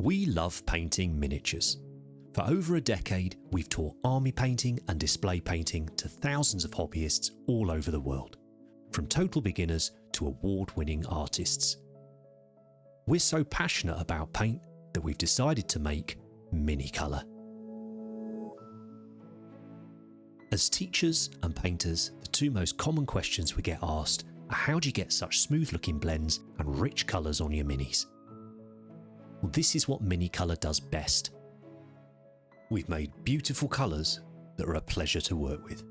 We love painting miniatures. For over a decade, we've taught army painting and display painting to thousands of hobbyists all over the world, from total beginners to award-winning artists. We're so passionate about paint that we've decided to make Mini-Colour. As teachers and painters, the two most common questions we get asked are how do you get such smooth-looking blends and rich colours on your minis? Well, this is what Mini-Colour does best. We've made beautiful colours that are a pleasure to work with.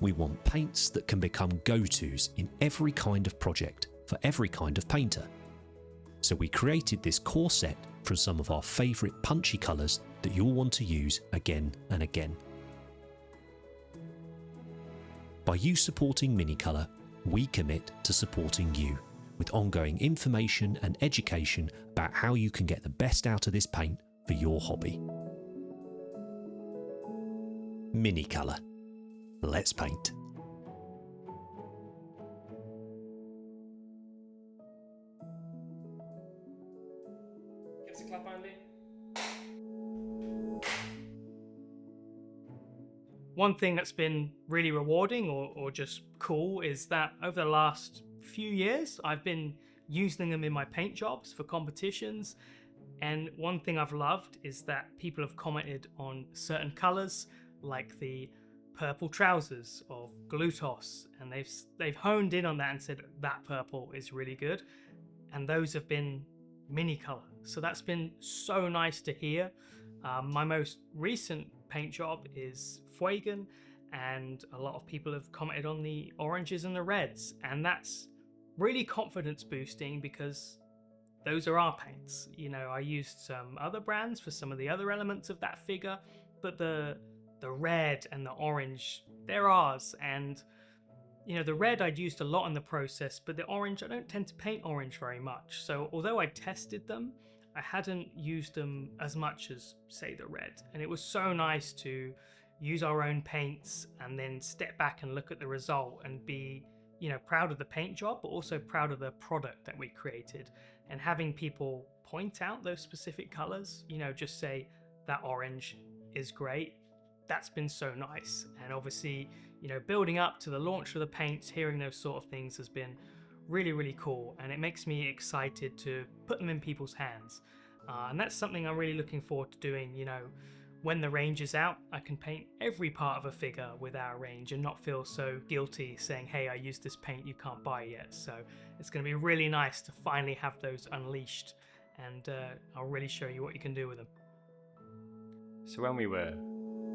We want paints that can become go-tos in every kind of project for every kind of painter. So we created this core set from some of our favourite punchy colours that you'll want to use again and again. By you supporting Mini-Colour, we commit to supporting you with ongoing information and education about how you can get the best out of this paint for your hobby. Mini-Colour. Let's paint. Give us a clap, Andy. One thing that's been really rewarding or just cool is that over the last few years I've been using them in my paint jobs for competitions, and one thing I've loved is that people have commented on certain colours like the purple trousers of Glutos, and they've honed in on that and said that purple is really good, and those have been Mini-Colour, so that's been so nice to hear. My most recent paint job is Fuegan, and a lot of people have commented on the oranges and the reds, and that's really confidence boosting because those are our paints. You know, I used some other brands for some of the other elements of that figure, but the red and the orange, they're ours. And you know, the red I'd used a lot in the process, but the orange, I don't tend to paint orange very much. So although I tested them, I hadn't used them as much as, say, the red. And it was so nice to use our own paints and then step back and look at the result and be, you know, proud of the paint job, but also proud of the product that we created. And having people point out those specific colors, you know, just say that orange is great. That's been so nice. And obviously, you know, building up to the launch of the paints, hearing those sort of things has been really, really cool. And it makes me excited to put them in people's hands. And that's something I'm really looking forward to doing. You know, when the range is out, I can paint every part of a figure with our range and not feel so guilty saying, hey, I used this paint, you can't buy it yet. So it's going to be really nice to finally have those unleashed, and I'll really show you what you can do with them. So when we were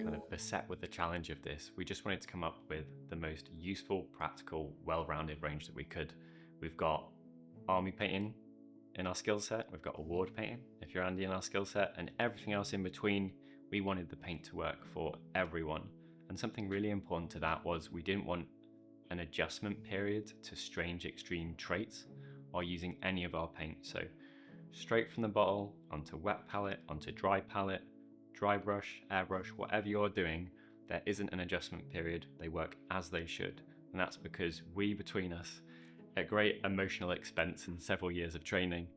kind of beset with the challenge of this, we just wanted to come up with the most useful, practical, well-rounded range that we could. We've got army painting in our skill set, we've got award painting, if you're Andy, in our skill set, and everything else in between. We wanted the paint to work for everyone. And something really important to that was we didn't want an adjustment period to strange extreme traits while using any of our paint. So straight from the bottle onto wet palette, onto dry palette, dry brush, airbrush, whatever you're doing, there isn't an adjustment period. They work as they should. And that's because we, between us, at great emotional expense and several years of training,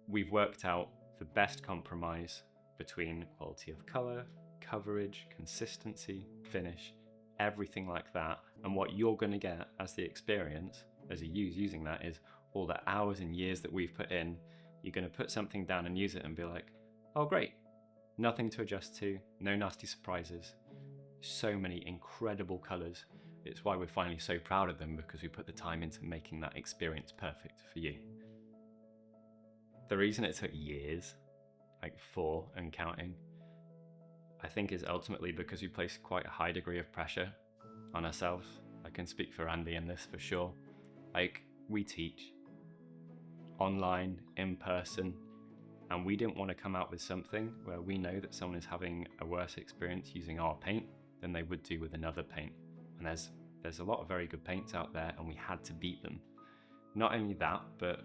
we've worked out the best compromise between quality of color, coverage, consistency, finish, everything like that. And what you're going to get as the experience as you using that is all the hours and years that we've put in. You're going to put something down and use it and be like, oh great, nothing to adjust to, no nasty surprises, so many incredible colors. It's why we're finally so proud of them, because we put the time into making that experience perfect for you. The reason it took years, like 4 and counting, I think is ultimately because we place quite a high degree of pressure on ourselves. I can speak for Andy in this for sure. Like, we teach online, in person, and we didn't want to come out with something where we know that someone is having a worse experience using our paint than they would do with another paint. And there's a lot of very good paints out there, and we had to beat them. Not only that, but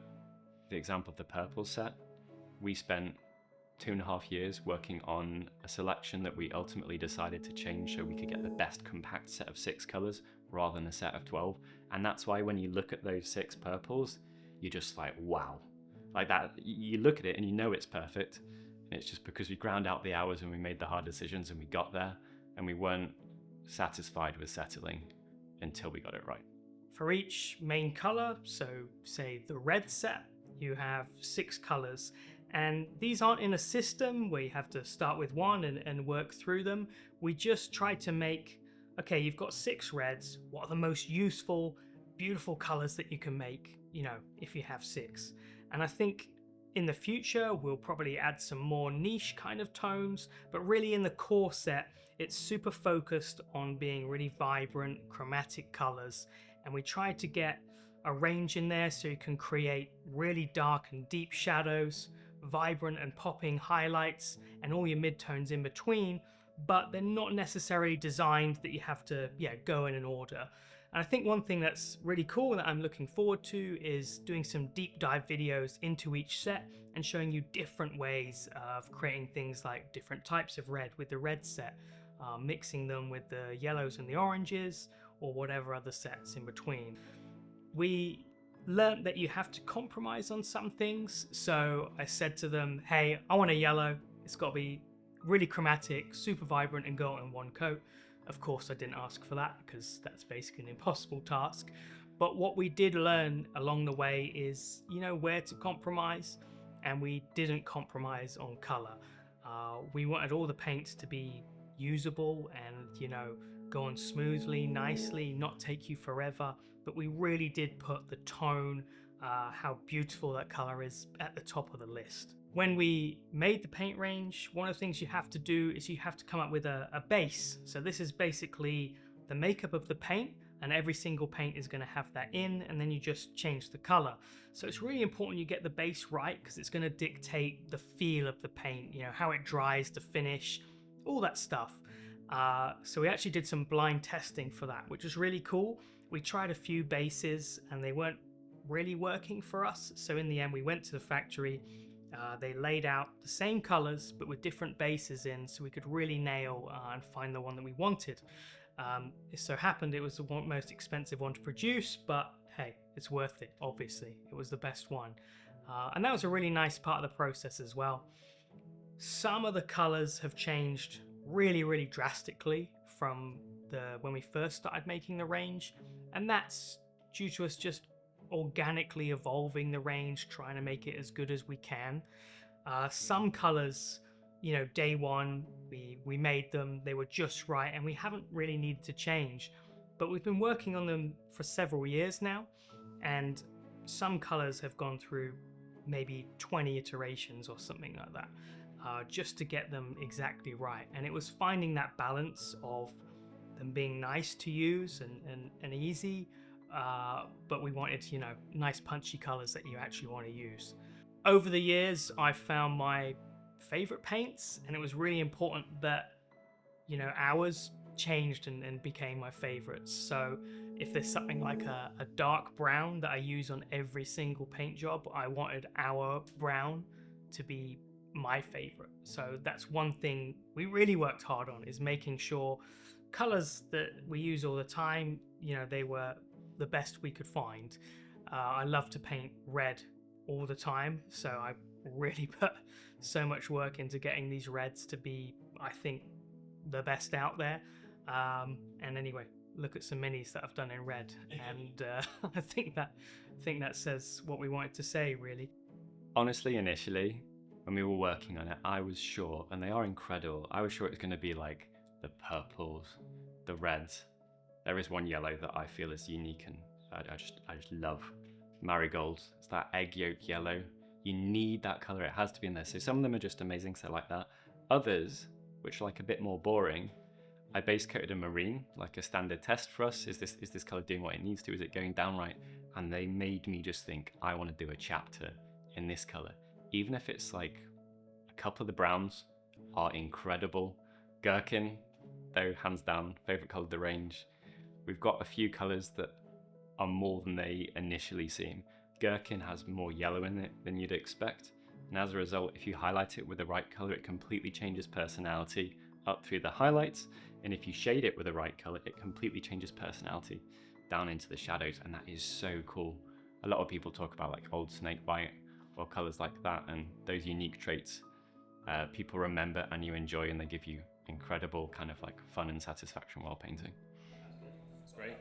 the example of the purple set, we spent 2.5 years working on a selection that we ultimately decided to change so we could get the best compact set of 6 colors rather than a set of 12. And that's why when you look at those 6 purples, you're just like, wow, like that. You look at it and you know it's perfect, and it's just because we ground out the hours and we made the hard decisions and we got there, and we weren't satisfied with settling until we got it right. For each main color, so say the red set, you have 6 colors, and these aren't in a system where you have to start with one and work through them. We just try to make, okay, you've got 6 reds, what are the most useful, beautiful colors that you can make, you know, if you have 6. And I think in the future we'll probably add some more niche kind of tones, but really in the core set it's super focused on being really vibrant chromatic colors, and we try to get a range in there so you can create really dark and deep shadows, vibrant and popping highlights, and all your midtones in between, but they're not necessarily designed that you have to go in an order. And I think one thing that's really cool that I'm looking forward to is doing some deep dive videos into each set and showing you different ways of creating things like different types of red with the red set, mixing them with the yellows and the oranges, or whatever other sets in between. We learned that you have to compromise on some things, so I said to them, hey, I want a yellow, it's got to be really chromatic, super vibrant, and go in one coat. Of course I didn't ask for that because that's basically an impossible task, but what we did learn along the way is, you know, where to compromise, and we didn't compromise on color. We wanted all the paints to be usable and, you know, go on smoothly, nicely, not take you forever, but we really did put the tone, how beautiful that color is, at the top of the list. When we made the paint range, one of the things you have to do is you have to come up with a base. So this is basically the makeup of the paint, and every single paint is going to have that in, and then you just change the color. So it's really important you get the base right, because it's going to dictate the feel of the paint, you know, how it dries, the finish, all that stuff. So we actually did some blind testing for that, which was really cool. We tried a few bases and they weren't really working for us. So in the end, we went to the factory. They laid out the same colors, but with different bases in, so we could really nail and find the one that we wanted. It so happened it was the most expensive one to produce, but hey, it's worth it, obviously. It was the best one. And that was a really nice part of the process as well. Some of the colors have changed really, really drastically from when we first started making the range, and that's due to us just organically evolving the range, trying to make it as good as we can. Some colors, you know, day one we made them, they were just right, and we haven't really needed to change, but we've been working on them for several years now, and some colors have gone through maybe 20 iterations or something like that, just to get them exactly right. And it was finding that balance of them being nice to use and easy, but we wanted, you know, nice punchy colors that you actually want to use. Over the years, I found my favorite paints, and it was really important that, you know, ours changed and became my favorites. So if there's something like a dark brown that I use on every single paint job, I wanted our brown to be my favorite. So that's one thing we really worked hard on, is making sure colors that we use all the time, you know, they were the best we could find. I love to paint red all the time, so I really put so much work into getting these reds to be, I think, the best out there. And anyway, look at some minis that I've done in red, and I think that says what we wanted to say, really. Honestly, initially, when we were working on it, I was sure, and they are incredible, I was sure it was going to be like the purples, the reds. There is one yellow that I feel is unique, and I just love. Marigolds. It's that egg yolk yellow. You need that color, it has to be in there. So some of them are just amazing, so I like that. Others, which are like a bit more boring, I base coated a marine, like a standard test for us. Is this color doing what it needs to? Is it going down right? And they made me just think, I want to do a chapter in this color. Even if it's like a couple of the browns are incredible. Gherkin, though, hands down, favorite color of the range. We've got a few colors that are more than they initially seem. Gherkin has more yellow in it than you'd expect, and as a result, if you highlight it with the right color, it completely changes personality up through the highlights, and if you shade it with the right color, it completely changes personality down into the shadows, and that is so cool. A lot of people talk about like old snake white or colors like that, and those unique traits people remember and you enjoy, and they give you incredible kind of like fun and satisfaction while painting. That's great.